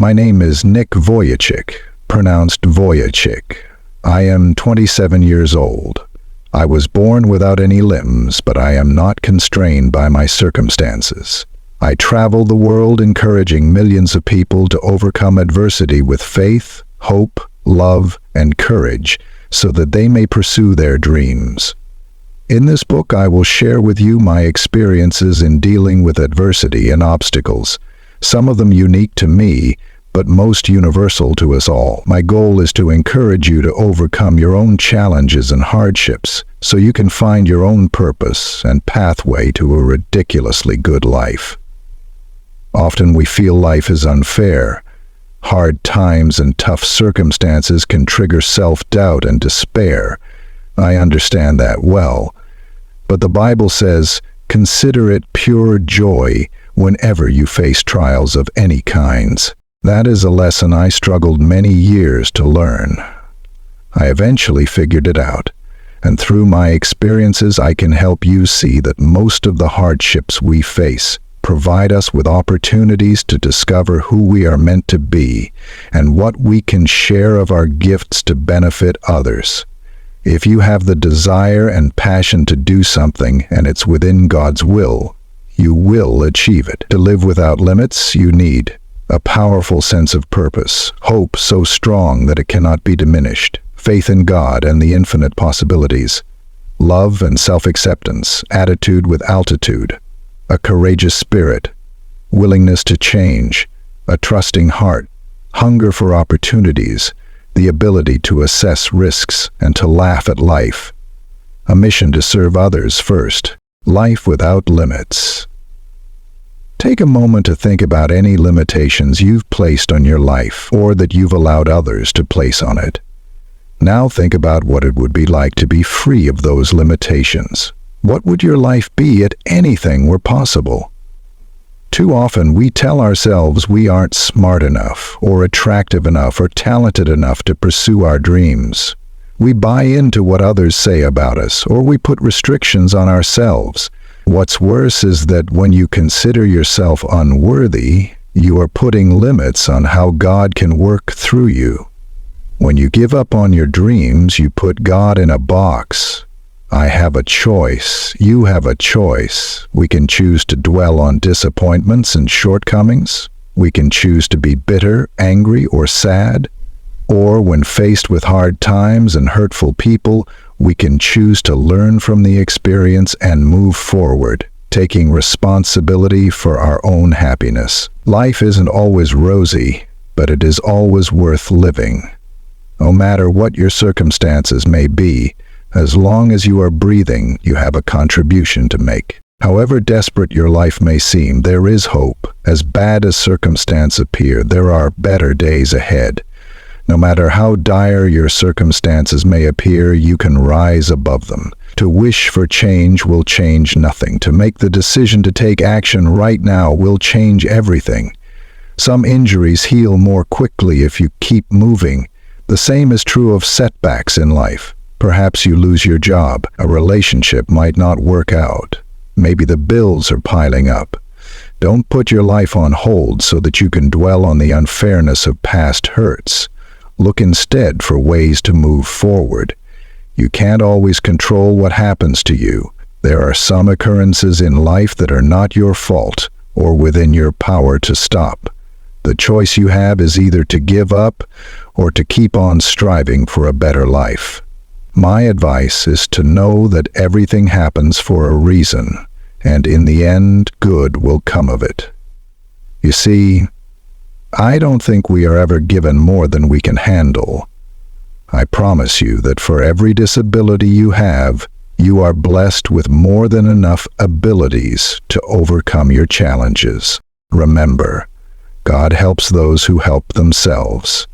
My name is Nick Vujicic, pronounced Vujicic. I am 27 years old. I was born without any limbs, but I am not constrained by my circumstances. I travel the world encouraging millions of people to overcome adversity with faith, hope, love, and courage so that they may pursue their dreams. In this book, I will share with you my experiences in dealing with adversity and obstacles, some of them unique to me, but most universal to us all. My goal is to encourage you to overcome your own challenges and hardships so you can find your own purpose and pathway to a ridiculously good life. Often we feel life is unfair. Hard times and tough circumstances can trigger self-doubt and despair. I understand that well. But the Bible says, "Consider it pure joy whenever you face trials of any kinds." That is a lesson I struggled many years to learn. I eventually figured it out, and through my experiences I can help you see that most of the hardships we face provide us with opportunities to discover who we are meant to be and what we can share of our gifts to benefit others. If you have the desire and passion to do something and it's within God's will, you will achieve it. To live without limits, you need a powerful sense of purpose, hope so strong that it cannot be diminished, faith in God and the infinite possibilities, love and self-acceptance, attitude with altitude, a courageous spirit, willingness to change, a trusting heart, hunger for opportunities, the ability to assess risks and to laugh at life, a mission to serve others first, life without limits. Take a moment to think about any limitations you've placed on your life or that you've allowed others to place on it. Now think about what it would be like to be free of those limitations. What would your life be if anything were possible? Too often we tell ourselves we aren't smart enough or attractive enough or talented enough to pursue our dreams. We buy into what others say about us, or we put restrictions on ourselves. What's worse is that when you consider yourself unworthy, you are putting limits on how God can work through you. When you give up on your dreams, you put God in a box. I have a choice. You have a choice. We can choose to dwell on disappointments and shortcomings. We can choose to be bitter, angry, or sad. Or when faced with hard times and hurtful people, we can choose to learn from the experience and move forward, taking responsibility for our own happiness. Life isn't always rosy, but it is always worth living. No matter what your circumstances may be, as long as you are breathing, you have a contribution to make. However desperate your life may seem, there is hope. As bad as circumstances appear, there are better days ahead. No matter how dire your circumstances may appear, you can rise above them. To wish for change will change nothing. To make the decision to take action right now will change everything. Some injuries heal more quickly if you keep moving. The same is true of setbacks in life. Perhaps you lose your job, a relationship might not work out. Maybe the bills are piling up. Don't put your life on hold so that you can dwell on the unfairness of past hurts. Look instead for ways to move forward. You can't always control what happens to you. There are some occurrences in life that are not your fault or within your power to stop. The choice you have is either to give up or to keep on striving for a better life. My advice is to know that everything happens for a reason, and in the end, good will come of it. You see, I don't think we are ever given more than we can handle. I promise you that for every disability you have, you are blessed with more than enough abilities to overcome your challenges. Remember, God helps those who help themselves.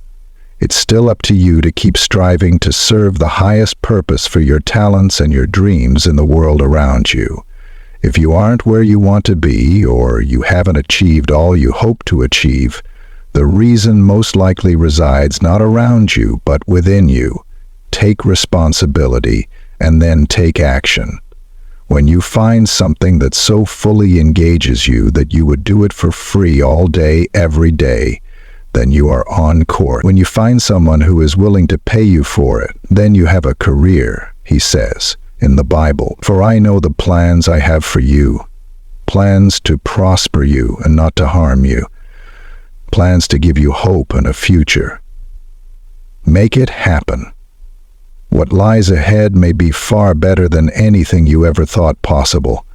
It's still up to you to keep striving to serve the highest purpose for your talents and your dreams in the world around you. If you aren't where you want to be, or you haven't achieved all you hope to achieve, the reason most likely resides not around you, but within you. Take responsibility, and then take action. When you find something that so fully engages you that you would do it for free all day, every day, then you are on course. When you find someone who is willing to pay you for it, then you have a career, he says in the Bible. For I know the plans I have for you, plans to prosper you and not to harm you, plans to give you hope and a future. Make it happen. What lies ahead may be far better than anything you ever thought possible.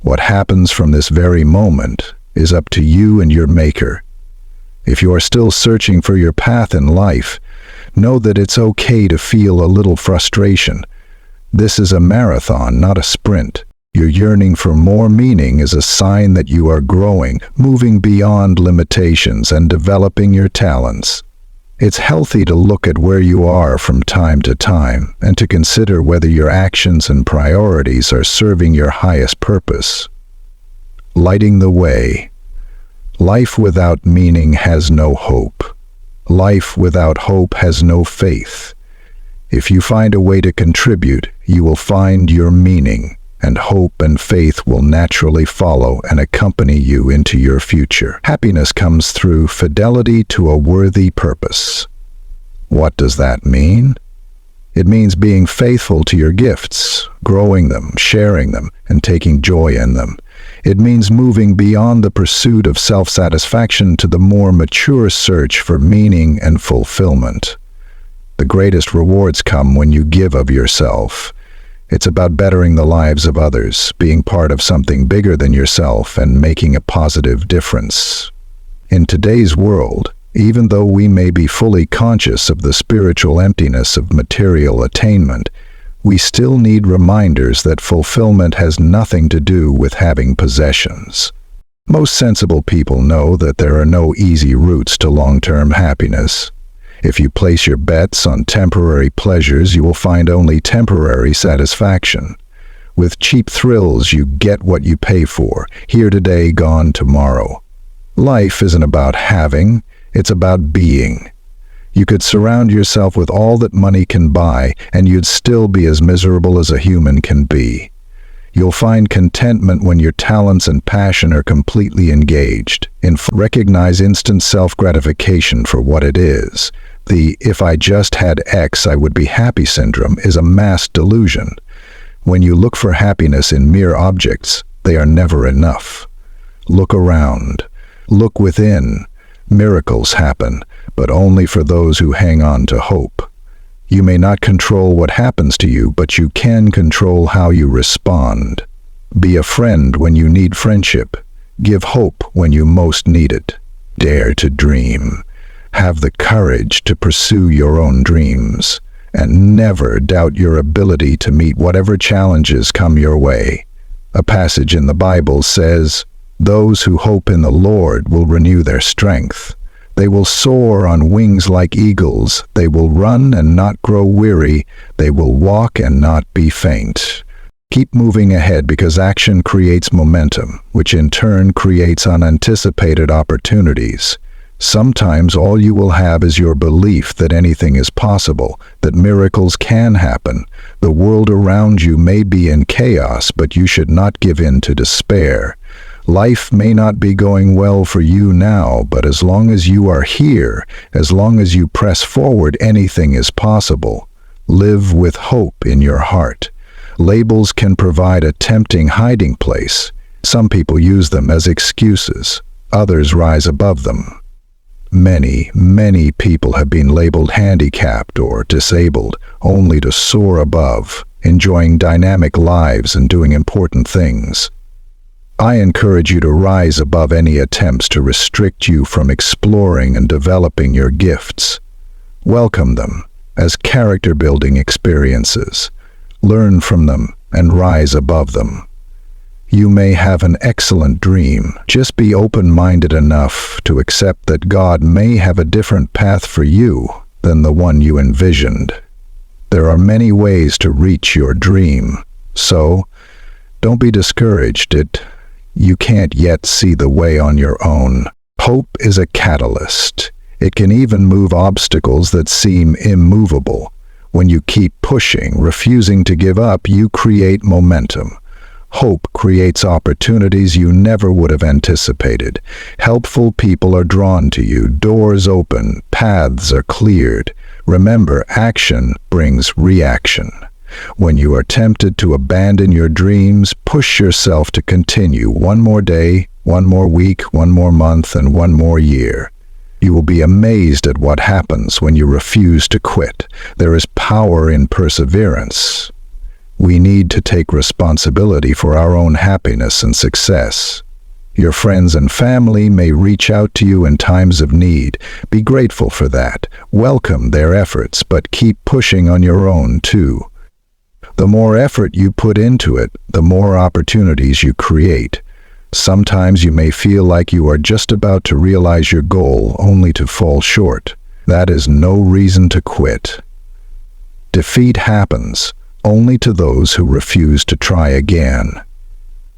What happens from this very moment is up to you and your Maker. If you are still searching for your path in life, know that it's okay to feel a little frustration. This is a marathon, not a sprint. Your yearning for more meaning is a sign that you are growing, moving beyond limitations and developing your talents. It's healthy to look at where you are from time to time and to consider whether your actions and priorities are serving your highest purpose. Lighting the way. Life without meaning has no hope. Life without hope has no faith. If you find a way to contribute, you will find your meaning, and hope and faith will naturally follow and accompany you into your future. Happiness comes through fidelity to a worthy purpose. What does that mean? It means being faithful to your gifts, growing them, sharing them, and taking joy in them. It means moving beyond the pursuit of self-satisfaction to the more mature search for meaning and fulfillment. The greatest rewards come when you give of yourself. It's about bettering the lives of others, being part of something bigger than yourself, and making a positive difference. In today's world, even though we may be fully conscious of the spiritual emptiness of material attainment, we still need reminders that fulfillment has nothing to do with having possessions. Most sensible people know that there are no easy routes to long-term happiness. If you place your bets on temporary pleasures, you will find only temporary satisfaction. With cheap thrills, you get what you pay for, here today, gone tomorrow. Life isn't about having, it's about being. You could surround yourself with all that money can buy, and you'd still be as miserable as a human can be. You'll find contentment when your talents and passion are completely engaged. Recognize instant self-gratification for what it is. The "if I just had X, I would be happy" syndrome is a mass delusion. When you look for happiness in mere objects, they are never enough. Look around. Look within. Miracles happen, but only for those who hang on to hope. You may not control what happens to you, but you can control how you respond. Be a friend when you need friendship. Give hope when you most need it. Dare to dream. Have the courage to pursue your own dreams. And never doubt your ability to meet whatever challenges come your way. A passage in the Bible says, "Those who hope in the Lord will renew their strength. They will soar on wings like eagles. They will run and not grow weary. They will walk and not be faint." Keep moving ahead, because action creates momentum, which in turn creates unanticipated opportunities. Sometimes all you will have is your belief that anything is possible, that miracles can happen. The world around you may be in chaos, but you should not give in to despair. Life may not be going well for you now, but as long as you are here, as long as you press forward, anything is possible. Live with hope in your heart. Labels can provide a tempting hiding place. Some people use them as excuses. Others rise above them. Many people have been labeled handicapped or disabled, only to soar above, enjoying dynamic lives and doing important things. I encourage you to rise above any attempts to restrict you from exploring and developing your gifts. Welcome them as character-building experiences. Learn from them and rise above them. You may have an excellent dream. Just be open-minded enough to accept that God may have a different path for you than the one you envisioned. There are many ways to reach your dream, so don't be discouraged. You can't yet see the way on your own. Hope is a catalyst. It can even move obstacles that seem immovable. When you keep pushing, refusing to give up, you create momentum. Hope creates opportunities you never would have anticipated. Helpful people are drawn to you, doors open, paths are cleared. Remember, action brings reaction. When you are tempted to abandon your dreams, push yourself to continue one more day, one more week, one more month, and one more year. You will be amazed at what happens when you refuse to quit. There is power in perseverance. We need to take responsibility for our own happiness and success. Your friends and family may reach out to you in times of need. Be grateful for that. Welcome their efforts, but keep pushing on your own too. The more effort you put into it, the more opportunities you create. Sometimes you may feel like you are just about to realize your goal only to fall short. That is no reason to quit. Defeat happens only to those who refuse to try again.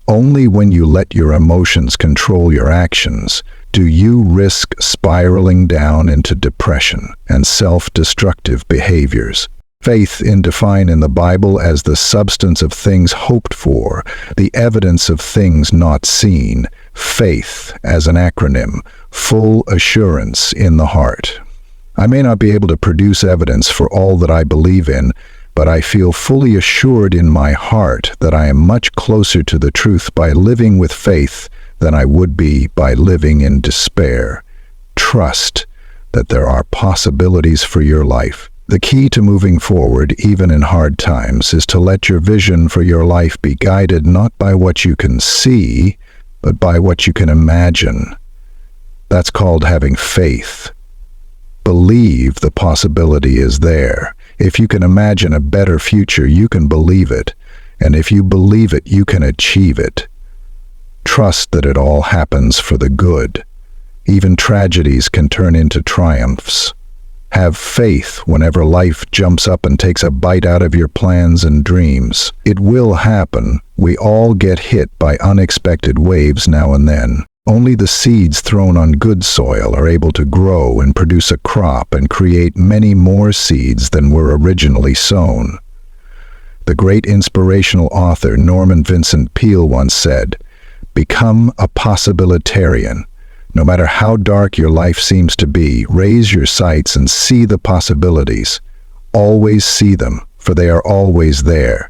Only when you let your emotions control your actions do you risk spiraling down into depression and self-destructive behaviors. Faith is defined in the Bible as the substance of things hoped for, the evidence of things not seen. Faith, as an acronym, full assurance in the heart. I may not be able to produce evidence for all that I believe in, but I feel fully assured in my heart that I am much closer to the truth by living with faith than I would be by living in despair. Trust that there are possibilities for your life. The key to moving forward, even in hard times, is to let your vision for your life be guided not by what you can see, but by what you can imagine. That's called having faith. Believe the possibility is there. If you can imagine a better future, you can believe it. And if you believe it, you can achieve it. Trust that it all happens for the good. Even tragedies can turn into triumphs. Have faith whenever life jumps up and takes a bite out of your plans and dreams. It will happen. We all get hit by unexpected waves now and then. Only the seeds thrown on good soil are able to grow and produce a crop and create many more seeds than were originally sown. The great inspirational author Norman Vincent Peale once said, "Become a possibilitarian. No matter how dark your life seems to be, raise your sights and see the possibilities. Always see them, for they are always there.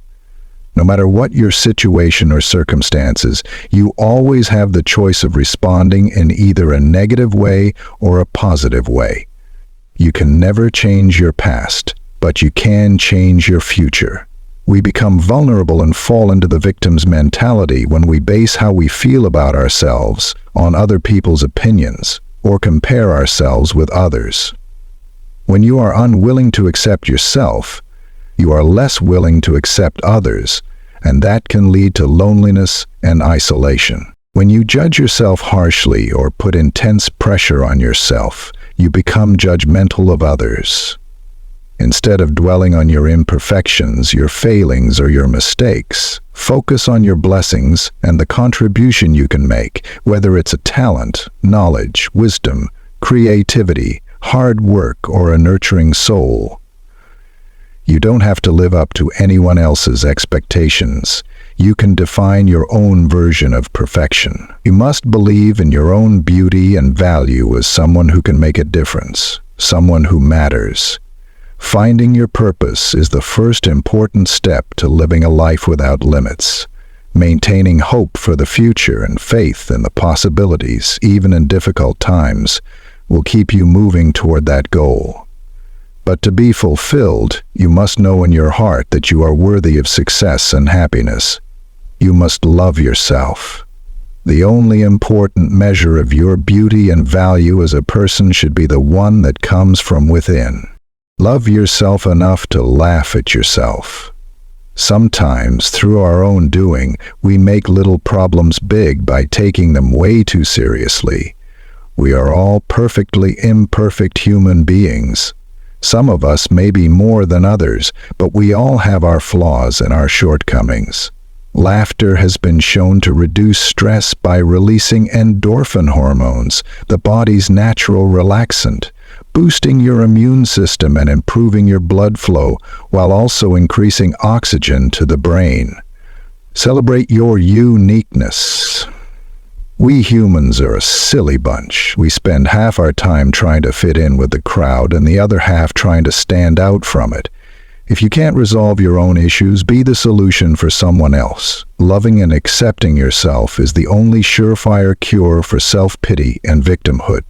No matter what your situation or circumstances, you always have the choice of responding in either a negative way or a positive way. You can never change your past, but you can change your future." We become vulnerable and fall into the victim's mentality when we base how we feel about ourselves on other people's opinions or compare ourselves with others. When you are unwilling to accept yourself, you are less willing to accept others, and that can lead to loneliness and isolation. When you judge yourself harshly or put intense pressure on yourself, you become judgmental of others. Instead of dwelling on your imperfections, your failings, or your mistakes, focus on your blessings and the contribution you can make, whether it's a talent, knowledge, wisdom, creativity, hard work, or a nurturing soul. You don't have to live up to anyone else's expectations. You can define your own version of perfection. You must believe in your own beauty and value as someone who can make a difference, someone who matters. Finding your purpose is the first important step to living a life without limits. Maintaining hope for the future and faith in the possibilities, even in difficult times, will keep you moving toward that goal. But to be fulfilled, you must know in your heart that you are worthy of success and happiness. You must love yourself. The only important measure of your beauty and value as a person should be the one that comes from within. Love yourself enough to laugh at yourself. Sometimes, through our own doing, we make little problems big by taking them way too seriously. We are all perfectly imperfect human beings. Some of us may be more than others, but we all have our flaws and our shortcomings. Laughter has been shown to reduce stress by releasing endorphin hormones, the body's natural relaxant, boosting your immune system and improving your blood flow while also increasing oxygen to the brain. Celebrate your uniqueness. We humans are a silly bunch. We spend half our time trying to fit in with the crowd and the other half trying to stand out from it. If you can't resolve your own issues, be the solution for someone else. Loving and accepting yourself is the only surefire cure for self-pity and victimhood.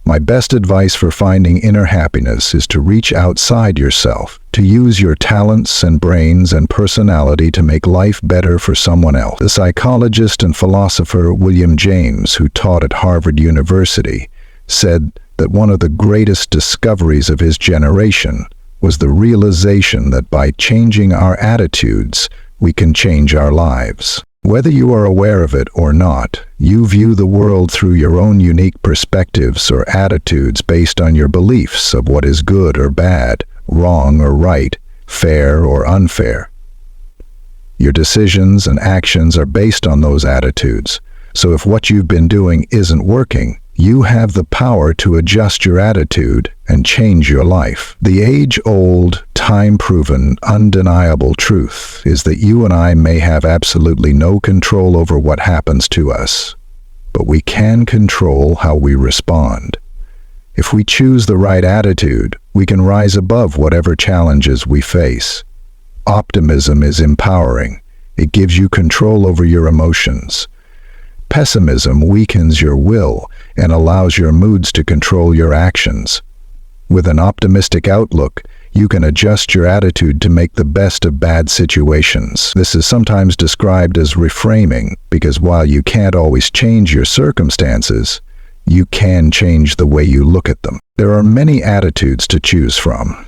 My best advice for finding inner happiness is to reach outside yourself, to use your talents and brains and personality to make life better for someone else. The psychologist and philosopher William James, who taught at Harvard University, said that one of the greatest discoveries of his generation was the realization that by changing our attitudes, we can change our lives. Whether you are aware of it or not, you view the world through your own unique perspectives or attitudes based on your beliefs of what is good or bad, wrong or right, fair or unfair. Your decisions and actions are based on those attitudes, so if what you've been doing isn't working, you have the power to adjust your attitude and change your life. The age-old, time-proven, undeniable truth is that you and I may have absolutely no control over what happens to us, but we can control how we respond. If we choose the right attitude, we can rise above whatever challenges we face. Optimism is empowering. It gives you control over your emotions. Pessimism weakens your will and allows your moods to control your actions. With an optimistic outlook, you can adjust your attitude to make the best of bad situations. This is sometimes described as reframing, because while you can't always change your circumstances, you can change the way you look at them. There are many attitudes to choose from,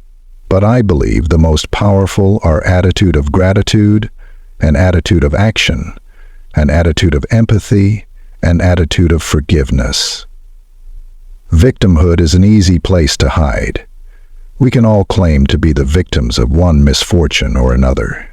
but I believe the most powerful are attitude of gratitude, an attitude of action, an attitude of empathy, an attitude of forgiveness. Victimhood is an easy place to hide. We can all claim to be the victims of one misfortune or another.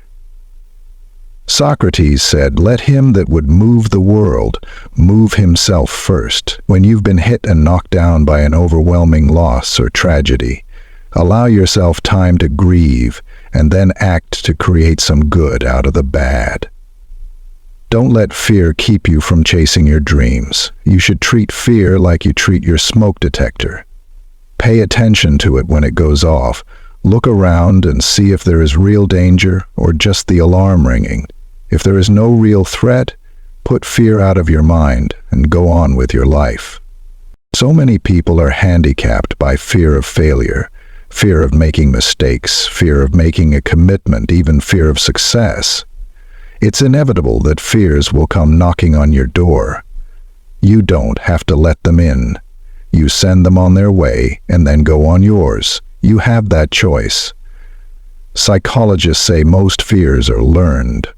Socrates said, "Let him that would move the world move himself first." When you've been hit and knocked down by an overwhelming loss or tragedy, allow yourself time to grieve and then act to create some good out of the bad. Don't let fear keep you from chasing your dreams. You should treat fear like you treat your smoke detector. Pay attention to it when it goes off. Look around and see if there is real danger or just the alarm ringing. If there is no real threat, put fear out of your mind and go on with your life. So many people are handicapped by fear of failure, fear of making mistakes, fear of making a commitment, even fear of success. It's inevitable that fears will come knocking on your door. You don't have to let them in. You send them on their way and then go on yours. You have that choice. Psychologists say most fears are learned.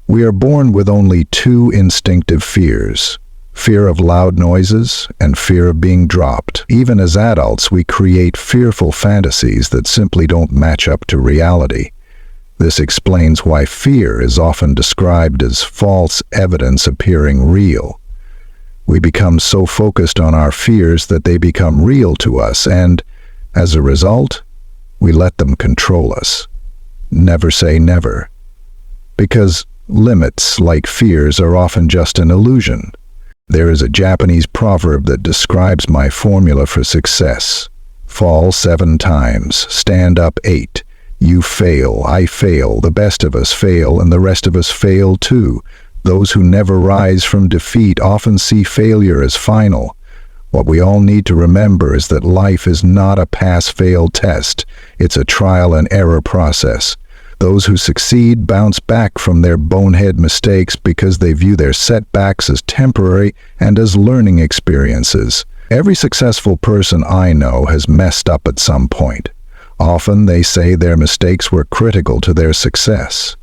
We are born with only two instinctive fears: fear of loud noises and fear of being dropped. Even as adults, we create fearful fantasies that simply don't match up to reality. This explains why fear is often described as false evidence appearing real. We become so focused on our fears that they become real to us, and, as a result, we let them control us. Never say never. Because limits, like fears, are often just an illusion. There is a Japanese proverb that describes my formula for success. Fall 7 times, stand up 8. You fail, I fail, the best of us fail, and the rest of us fail too. Those who never rise from defeat often see failure as final. What we all need to remember is that life is not a pass-fail test. It's a trial and error process. Those who succeed bounce back from their bonehead mistakes because they view their setbacks as temporary and as learning experiences. Every successful person I know has messed up at some point. Often they say their mistakes were critical to their success.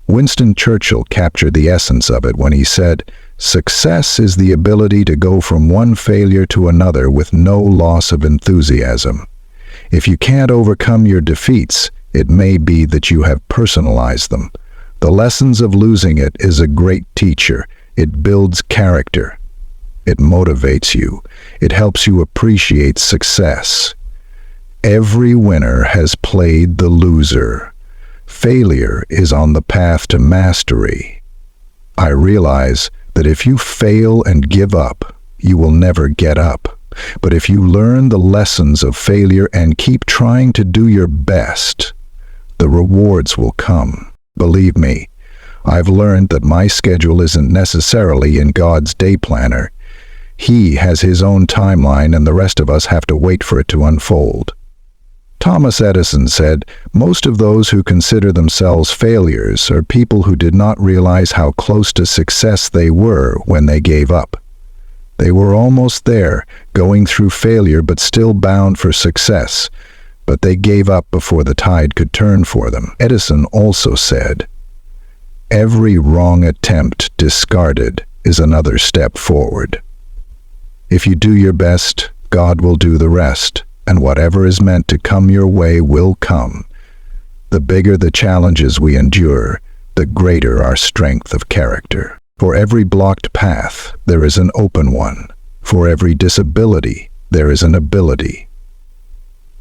Winston Churchill captured the essence of it when he said, "Success is the ability to go from one failure to another with no loss of enthusiasm." If you can't overcome your defeats, it may be that you have personalized them. The lessons of losing it is a great teacher. It builds character. It motivates you. It helps you appreciate success. Every winner has played the loser. Failure is on the path to mastery. I realize that if you fail and give up, you will never get up. But if you learn the lessons of failure and keep trying to do your best, the rewards will come. Believe me, I've learned that my schedule isn't necessarily in God's day planner. He has his own timeline, and the rest of us have to wait for it to unfold. Thomas Edison said, "Most of those who consider themselves failures are people who did not realize how close to success they were when they gave up. They were almost there, going through failure but still bound for success, but they gave up before the tide could turn for them." Edison also said, "Every wrong attempt discarded is another step forward." If you do your best, God will do the rest, and whatever is meant to come your way will come. The bigger the challenges we endure, the greater our strength of character. For every blocked path, there is an open one. For every disability, there is an ability.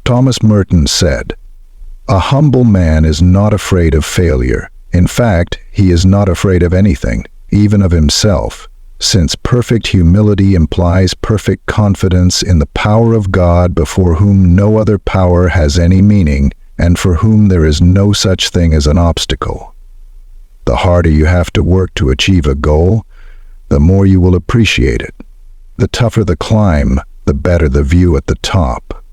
Thomas Merton said, "A humble man is not afraid of failure. In fact, he is not afraid of anything, even of himself, since perfect humility implies perfect confidence in the power of God, before whom no other power has any meaning, and for whom there is no such thing as an obstacle." The harder you have to work to achieve a goal, the more you will appreciate it. The tougher the climb, the better the view at the top.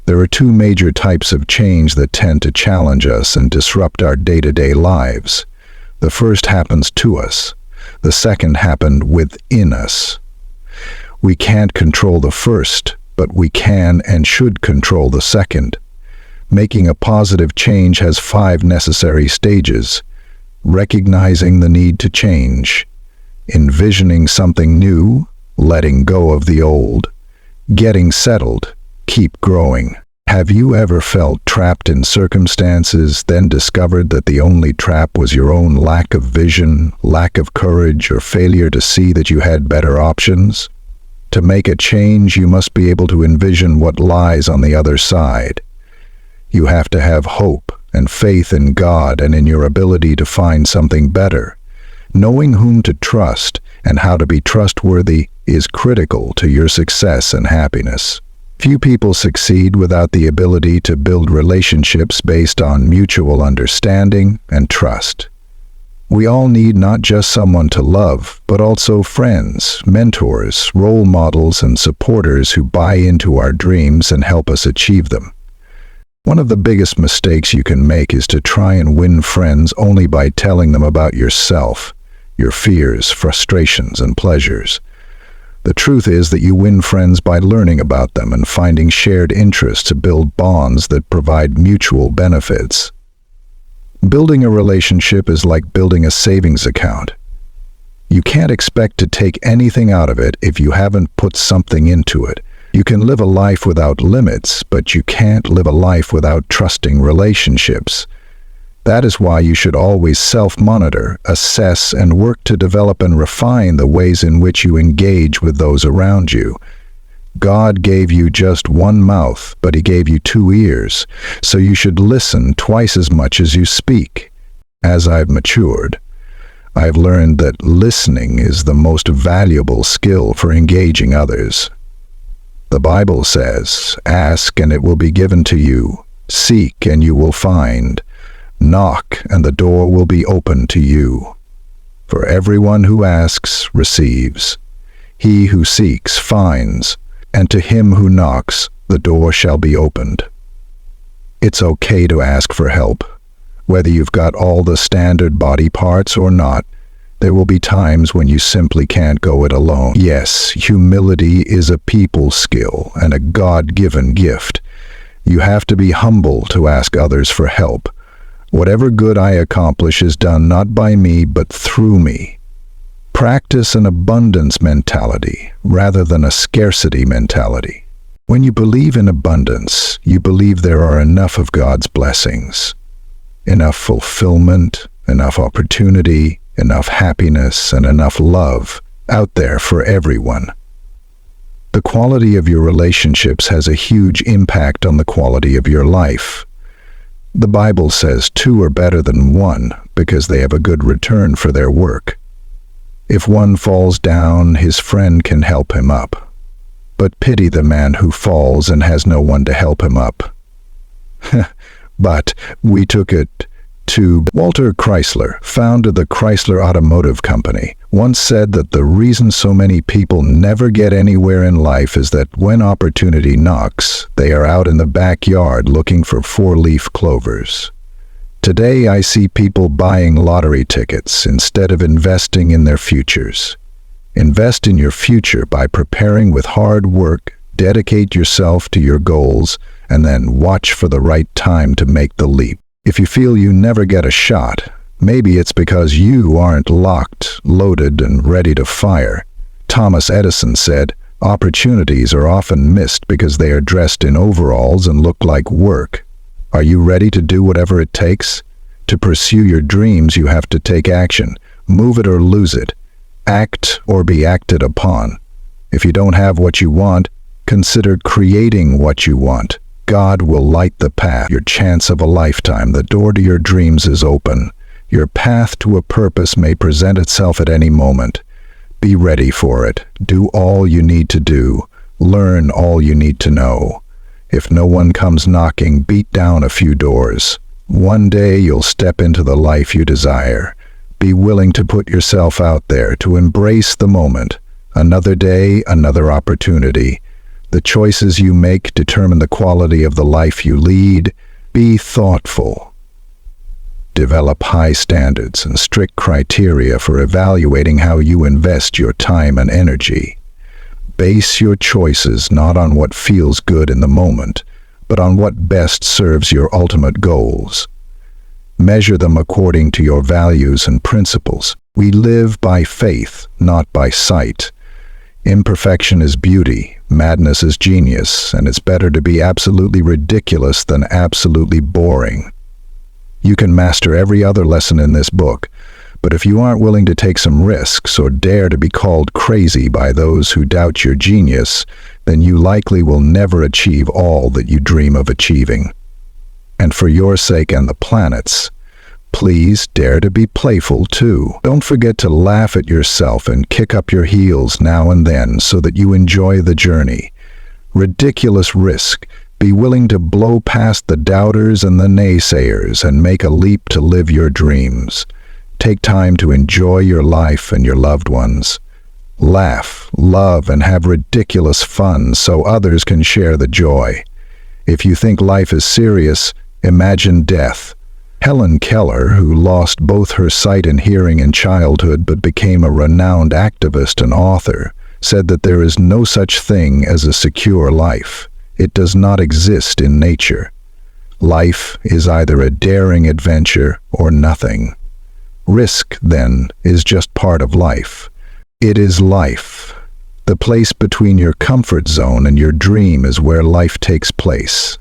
There are two major types of change that tend to challenge us and disrupt our day-to-day lives. The first happens to us. The second happened within us. We can't control the first, but we can and should control the second. Making a positive change has 5 necessary stages. Recognizing the need to change, envisioning something new, letting go of the old, getting settled, keep growing. Have you ever felt trapped in circumstances, then discovered that the only trap was your own lack of vision, lack of courage, or failure to see that you had better options? To make a change, you must be able to envision what lies on the other side. You have to have hope and faith in God and in your ability to find something better. Knowing whom to trust and how to be trustworthy is critical to your success and happiness. Few people succeed without the ability to build relationships based on mutual understanding and trust. We all need not just someone to love, but also friends, mentors, role models, and supporters who buy into our dreams and help us achieve them. One of the biggest mistakes you can make is to try and win friends only by telling them about yourself, your fears, frustrations, and pleasures. The truth is that you win friends by learning about them and finding shared interests to build bonds that provide mutual benefits. Building a relationship is like building a savings account. You can't expect to take anything out of it if you haven't put something into it. You can live a life without limits, but you can't live a life without trusting relationships. That is why you should always self-monitor, assess, and work to develop and refine the ways in which you engage with those around you. God gave you just one mouth, but He gave you 2 ears, so you should listen twice as much as you speak. As I've matured, I've learned that listening is the most valuable skill for engaging others. The Bible says, "Ask and it will be given to you. Seek and you will find. Knock and the door will be opened to you. For everyone who asks receives. He who seeks finds. And to him who knocks, the door shall be opened." It's okay to ask for help. Whether you've got all the standard body parts or not, there will be times when you simply can't go it alone. Yes, humility is a people skill and a God-given gift. You have to be humble to ask others for help. Whatever good I accomplish is done not by me, but through me. Practice an abundance mentality rather than a scarcity mentality. When you believe in abundance, you believe there are enough of God's blessings, enough fulfillment, enough opportunity, enough happiness, and enough love out there for everyone. The quality of your relationships has a huge impact on the quality of your life. The Bible says 2 are better than 1 because they have a good return for their work. If one falls down, his friend can help him up. But pity the man who falls and has no one to help him up. But we took it to Walter Chrysler, founded the Chrysler Automotive Company, once said that the reason so many people never get anywhere in life is that when opportunity knocks, they are out in the backyard looking for four-leaf clovers. Today I see people buying lottery tickets instead of investing in their futures. Invest in your future by preparing with hard work, dedicate yourself to your goals, and then watch for the right time to make the leap. If you feel you never get a shot, maybe it's because you aren't locked, loaded, and ready to fire. Thomas Edison said, "Opportunities are often missed because they are dressed in overalls and look like work." Are you ready to do whatever it takes? To pursue your dreams, you have to take action. Move it or lose it. Act or be acted upon. If you don't have what you want, consider creating what you want. God will light the path. Your chance of a lifetime. The door to your dreams is open. Your path to a purpose may present itself at any moment. Be ready for it. Do all you need to do. Learn all you need to know. If no one comes knocking, beat down a few doors. One day you'll step into the life you desire. Be willing to put yourself out there, to embrace the moment. Another day, another opportunity. The choices you make determine the quality of the life you lead. Be thoughtful. Develop high standards and strict criteria for evaluating how you invest your time and energy. Base your choices not on what feels good in the moment, but on what best serves your ultimate goals. Measure them according to your values and principles. We live by faith, not by sight. Imperfection is beauty, madness is genius, and it's better to be absolutely ridiculous than absolutely boring. You can master every other lesson in this book, but if you aren't willing to take some risks or dare to be called crazy by those who doubt your genius, then you likely will never achieve all that you dream of achieving. And for your sake and the planet's, please dare to be playful too. Don't forget to laugh at yourself and kick up your heels now and then so that you enjoy the journey. Ridiculous risk. Be willing to blow past the doubters and the naysayers and make a leap to live your dreams. Take time to enjoy your life and your loved ones. Laugh, love, and have ridiculous fun so others can share the joy. If you think life is serious, imagine death. Helen Keller, who lost both her sight and hearing in childhood but became a renowned activist and author, said that there is no such thing as a secure life. It does not exist in nature. Life is either a daring adventure or nothing. Risk, then, is just part of life. It is life. The place between your comfort zone and your dream is where life takes place.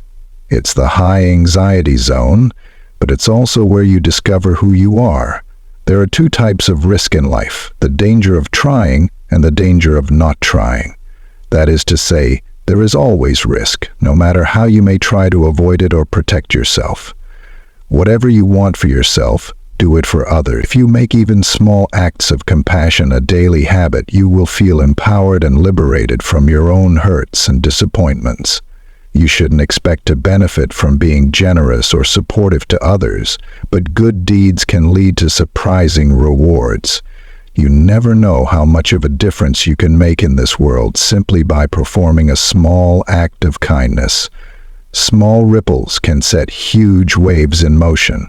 It's the high anxiety zone, but it's also where you discover who you are. There are two types of risk in life, the danger of trying and the danger of not trying. That is to say, there is always risk, no matter how you may try to avoid it or protect yourself. Whatever you want for yourself, do it for others. If you make even small acts of compassion a daily habit, you will feel empowered and liberated from your own hurts and disappointments. You shouldn't expect to benefit from being generous or supportive to others, but good deeds can lead to surprising rewards. You never know how much of a difference you can make in this world simply by performing a small act of kindness. Small ripples can set huge waves in motion.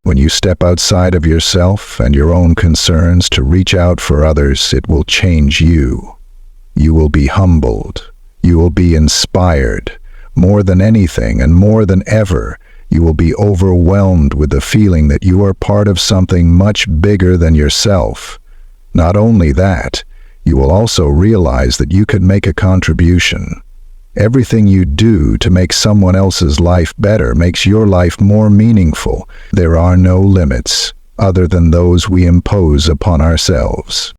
When you step outside of yourself and your own concerns to reach out for others, it will change you. You will be humbled. You will be inspired. More than anything and more than ever, you will be overwhelmed with the feeling that you are part of something much bigger than yourself. Not only that, you will also realize that you can make a contribution. Everything you do to make someone else's life better makes your life more meaningful. There are no limits other than those we impose upon ourselves.